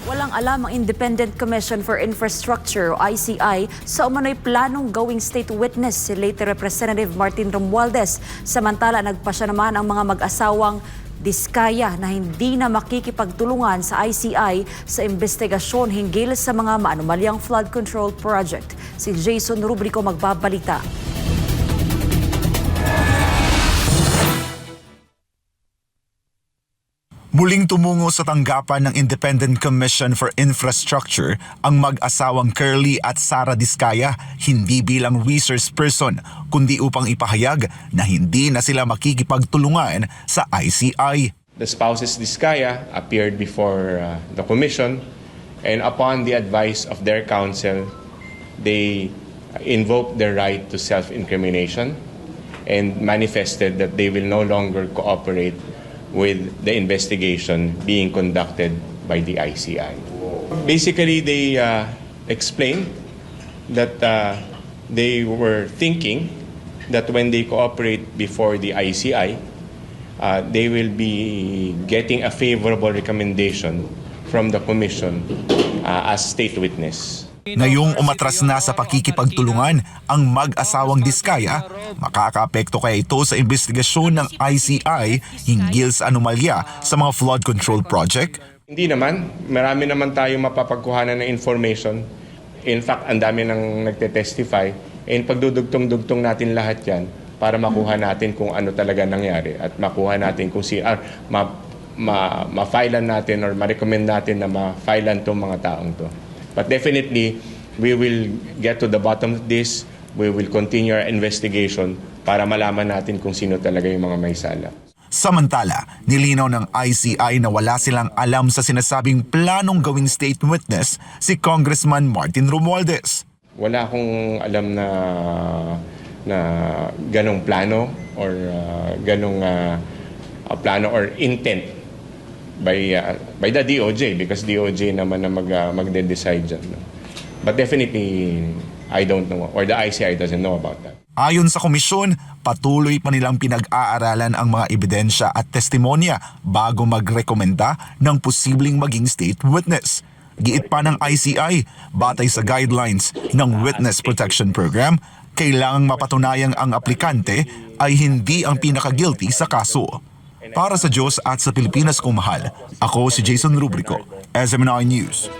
Walang alam ang Independent Commission for Infrastructure o ICI sa umano'y planong gawing state witness si late Representative Martin Romualdez. Samantala, nagpasya naman ang mga mag-asawang Diskaya na hindi na makikipagtulungan sa ICI sa investigasyon hinggil sa mga maanumalyang flood control project. Si Jason Rubrico magbabalita. Muling tumungo sa tanggapan ng Independent Commission for Infrastructure ang mag-asawang Curly at Sara Diskaya, hindi bilang resource person kundi upang ipahayag na hindi na sila makikipagtulungan sa ICI. The spouses Diskaya appeared before the commission, and upon the advice of their counsel, they invoked their right to self-incrimination and manifested that they will no longer cooperate with the investigation being conducted by the ICI. Basically, they explained that they were thinking that when they cooperate before the ICI, they will be getting a favorable recommendation from the Commission as state witness. Ngayong umatras na sa pakikipagtulungan ang mag-asawang Diskaya, makakaapekto kaya ito sa investigasyon ng ICI hinggil sa anomalya sa mga flood control project? Hindi naman. Marami naman tayo mapapagkuhanan ng information. In fact, ang dami nang nagte-testify. And pagdudugtong-dugtong natin lahat yan para makuha natin kung ano talaga nangyari at makuha natin kung ma-filean natin or ma-recommend natin na ma-filean itong mga taong to. But definitely, we will get to the bottom of this. We will continue our investigation para malaman natin kung sino talaga yung mga may sala. Samantala, nilinaw ng ICI na wala silang alam sa sinasabing planong gawing state witness si Congressman Martin Romualdez. Wala akong alam na ganong plano or ganong plano or intent by the DOJ, because DOJ naman na magde-decide dyan. No? But definitely, I don't know, or the ICI doesn't know about that. Ayon sa komisyon, patuloy pa nilang pinag-aaralan ang mga ebidensya at testimonya bago magrekomenda ng posibleng maging state witness. Giit pa ng ICI, batay sa guidelines ng Witness Protection Program, kailangang mapatunayang ang aplikante ay hindi ang pinaka-guilty sa kaso. Para sa Diyos at sa Pilipinas kong mahal, ako si Jason Rubrico, SMNI News.